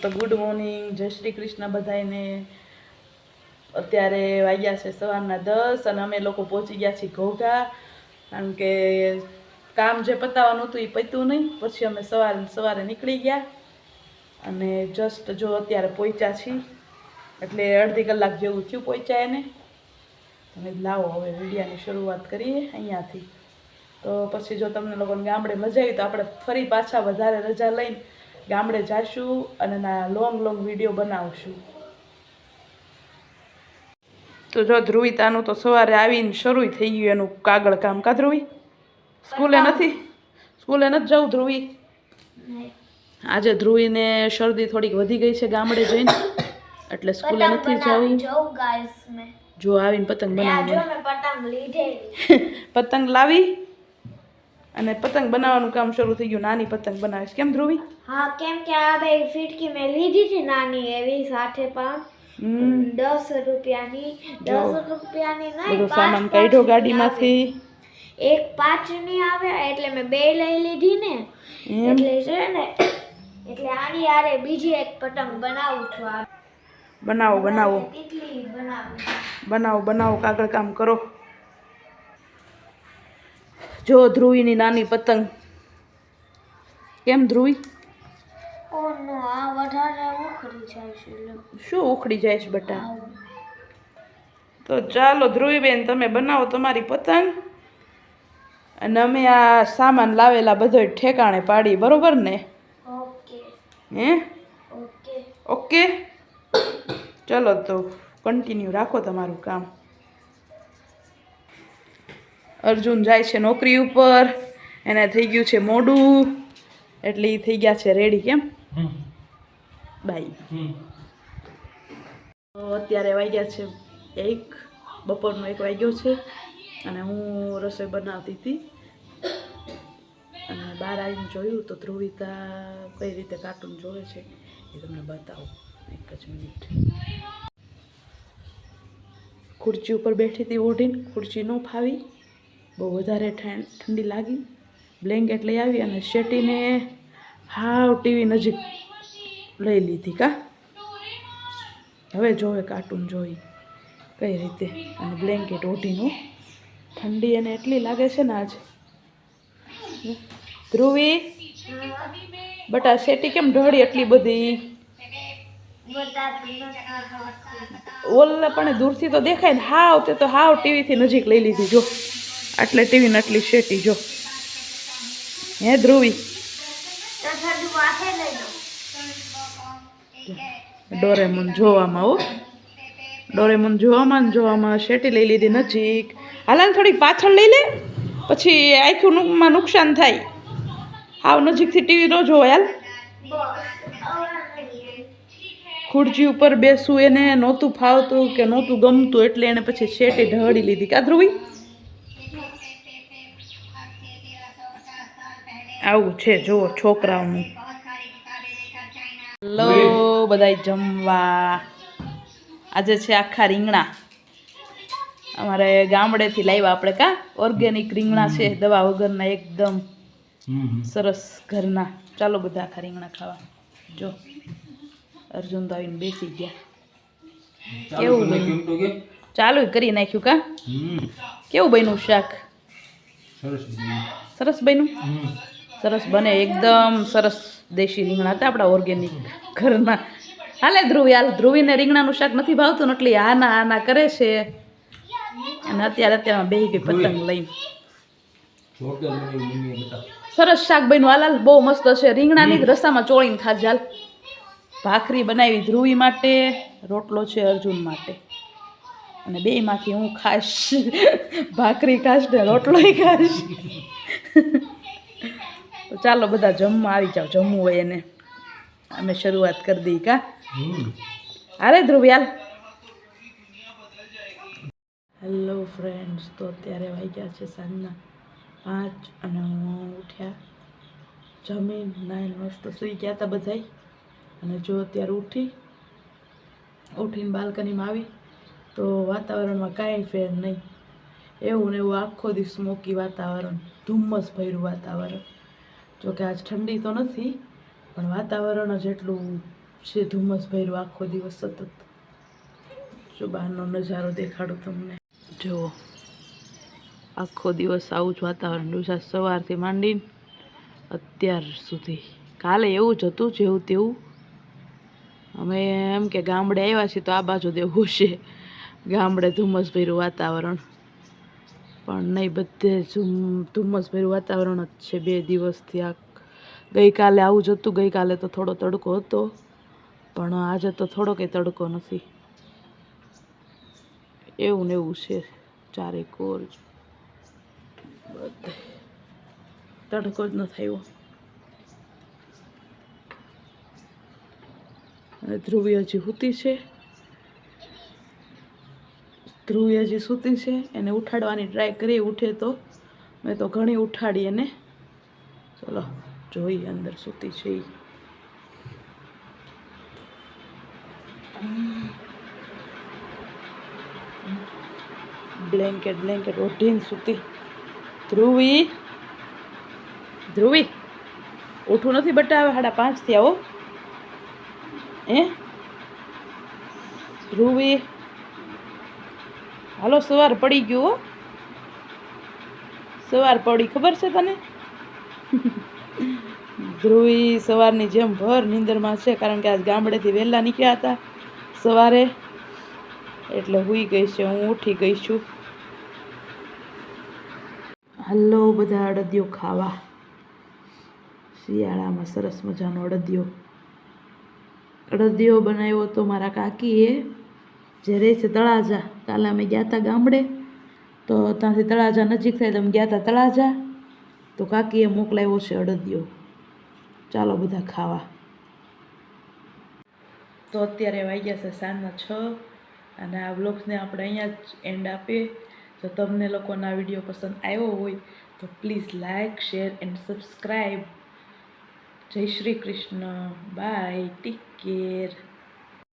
તો good morning, જય શ્રી કૃષ્ણ બધાને। અત્યારે વાગ્યા છે સવારના 10 અને અમે લોકો પહોંચી ગયા છીએ ઘોઘા, કારણ કે કામ જે પતાવવાનું હતું એ પત્યું નહીં। પછી અમે સવારે નીકળી ગયા અને જસ્ટ જો અત્યારે પહોંચ્યા છીએ, એટલે અડધી કલાક જેવું થયું પહોંચ્યા એને। તમે લાવો હવે વિડીયોની શરૂઆત કરીએ અહીંયાથી। તો પછી જો તમને લોકોને ગામડે મજા આવી તો આપણે ફરી પાછા વધારે રજા લઈને ગામડે જઈશું અને ના લોંગ વિડીયો બનાવશું। તો જો ધ્રુવિતાનું તો સવારે આવીને શરૂ થઈ ગયું એનું કાગળ કામ। કા ધ્રુવી, સ્કૂલે નથી જવું ધ્રુવી? આજે ધ્રુવીને શરદી થોડીક વધી ગઈ છે ગામડે જઈને, એટલે સ્કૂલે નથી જવું। જો આવીને પતંગ બનાવી પતંગ લાવી અને પતંગ બનાવવાનું કામ શરૂ થઈ ગયું। નાની પતંગ બનાવીશ કેમ ધ્રુવી? હા, કેમ કે આ બે ફીટકી મેં લીધી હતી નાની એવી 60 પાઉન્ડ 10 રૂપિયાની નહીં, બધો સામાન કાઢ્યો ગાડીમાંથી। એક 5 ની આવે એટલે મેં બે લઈ લીધી ને, એટલે છે ને એટલે આની આરે બીજી એક પતંગ બનાવું છું। બનાવો કાગળ કામ કરો। જો ધ્રુવીની નાની પતંગ કેમ ધ્રુવી? ઓનો આ વધારે ઉખડી જાય છે। શું ઉખડી જાય છે બેટા? તો ચાલો ધ્રુવીબેન, તમે બનાવો તમારી પતંગ અને અમે આ સામાન લાવેલા બધો ઠેકાણે પાડી, બરોબર ને? ઓકે હે ઓકે, ચલો તો કન્ટિન્યુ રાખો તમારું કામ। અર્જુન જાય છે નોકરી ઉપર, એને થઈ ગયું છે મોડું, એટલે એ થઈ ગયા છે રેડી। કેમ બાય? અત્યારે વાગ્યા છે 1, બપોરનો 1 વાગ્યો છે અને હું રસોઈ બનાવતી હતી અને બહાર આવીને જોયું તો ધ્રુવિતા કઈ રીતે કાર્ટૂન જોવે છે એ તમને બતાવું, એક જ મિનિટ। ખુરશી ઉપર બેઠી હતી ઓઢીને, ખુરશી ન ફાવી, બહુ વધારે ઠંડી લાગી, બ્લેન્કેટ લઈ આવી અને શેટીને હાવ ટીવી નજીક લઈ લીધી। કા હવે જોવે કાર્ટૂન જોઈ કઈ રીતે, અને બ્લેન્કેટ ઓઢીનું, ઠંડી એને એટલી લાગે છે ને આજ। ધ્રુવી બટા શેટી કેમ ઢળી એટલી બધી? ઓલે પણ દૂરથી તો દેખાય ને, હાવ તે તો હાવ ટીવીથી નજીક લઈ લીધી। જો આટલે ટીવી ને આટલી શેટી જો। હે ધ્રુવી, ડોરેમોન જોવામાં, ડોરેમોન જોવામાં શેટી લઈ લીધી નજીક। હાલાને થોડીક પાછળ લઈ લે, પછી આંખમાં નુકસાન થાય। હાવ નજીકથી ટીવી ન જોવાય। હાલ, ખુરશી ઉપર બેસવું એને નહોતું ફાવતું કે નહોતું ગમતું, એટલે એને પછી શેટી ઢળી લીધી। કા ધ્રુવી? આવું છે જુઓ છોકરાઓનું। લો બધાય જમવા, આજે છે આખા રીંગણા, અમારે ગામડેથી લાવ્યા આપણે। કા ઓર્ગેનિક રીંગણા છે, દવા વગરના, એકદમ સરસ ઘરના। ચાલો બધા આખા રીંગણા ખાવા। જો અર્જુન તો આવીને બેસી ગયા। કેવું બન્યું? ચાલુ કરી નાખ્યું। કા કેવું બન્યું શાક? સરસ બન્યું? સરસ બને, એકદમ સરસ દેશી રીંગણા હતા આપણા ઓર્ગેનિક ઘરના। હાલે ધ્રુવી, હાલ, ધ્રુવીને રીંગણાનું શાક નથી ભાવતું ને એટલે આના કરે છે, અને અત્યારે બેહી ગઈ પતંગ લઈને। સરસ શાક બન્યું, હાલ બહુ મસ્ત છે। રીંગણાની જ રસામાં ચોળીને ખાજે। હાલ, ભાખરી બનાવી ધ્રુવી માટે, રોટલો છે અર્જુન માટે, અને બેયમાંથી હું ખાઈશ। ભાખરી ખાઈશ ને રોટલોય ખાઈશ। તો ચાલો બધા જમવા આવી જાઓ, જમવું હોય એને, અમે શરૂઆત કરી દઈ। કા હાલે ધ્રુવી, હાલ। હેલો ફ્રેન્ડ્સ, તો અત્યારે વાગ્યા છે સાંજના 5 અને હું ઉઠ્યા, જમીન નાઈને મસ્ત સૂઈ ગયા હતા બધાય, અને જો અત્યારે ઉઠીને બાલ્કનીમાં આવી તો વાતાવરણમાં કાંઈ ફેર નહીં, એવું ને એવું આખો દિવસ સ્મોકી વાતાવરણ, ધુમ્મસ ભર્યું વાતાવરણ। જોકે આજ ઠંડી તો નથી, પણ વાતાવરણ જ એટલું છે ધુમ્મસ ભર્યું આખો દિવસ સતત. જો બહારનો નજારો દેખાડો તમને. જુઓ આખો દિવસ આવું જ વાતાવરણ રહ્યું છે સવારથી માંડીને અત્યાર સુધી. કાલે એવું જ હતું જેવું તેવું. અમે એમ કે ગામડે આવ્યા છીએ તો આ બાજુ દેવું છે, ગામડે ધુમ્મસ ભર્યું વાતાવરણ, પણ નહીં, બધે ધુમ્મસ ભર્યું વાતાવરણ જ છે 2 દિવસથી. આ ગઈકાલે આવું જ હતું, ગઈકાલે તો થોડો તડકો હતો, પણ આજે તો થોડો કંઈ તડકો નથી. એવું ને એવું છે ચારે કોર, બધે તડકો જ ન થયો. અને ધ્રુવી હજી સૂતી છે, ધ્રુવી હજી સૂતી છે. એને ઉઠાડવાની ટ્રાય કરી, ઉઠે તો. મેં તો ઘણી ઉઠાડી એને. ચલો જોઈએ અંદર સૂતી છે ઈ. બ્લેન્કેટ ઓઢીને સૂતી. ધ્રુવી, ધ્રુવી ઉઠવું નથી બટા, હવે 5:30 થયા. હો ધ્રુવી, હાલો સવાર પડી ગયું. હો સવાર પડી, ખબર છે તને? ધ્રુવી સવારની જેમ ભર નીંદરમાં છે, કારણ કે આજ ગામડેથી વહેલા નીકળ્યા હતા સવારે, એટલે હુઈ ગઈ છે. હું ઉઠી ગઈ છું. હાલો બધા અડદિયો ખાવા. શિયાળામાં સરસ મજાનો અડદિયો બનાવ્યો તો મારા કાકીએ, જે રહે છે તળાજા. કાલે અમે ગયા હતા ગામડે, તો ત્યાંથી તળાજા નજીક થાય તો અમે ગયા હતા તળાજા, તો કાકીએ મોકલાવ્યો છે અડદિયો. ચાલો બધા ખાવા. તો અત્યારે વાગ્યા છે સાંજના 6, અને આ વ્લોગ્સને આપણે અહીંયા જ એન્ડ આપીએ. જો તમને લોકોનો આ વિડીયો પસંદ આવ્યો હોય તો please like, share and subscribe. Jai Shri Krishna. Bye, take care.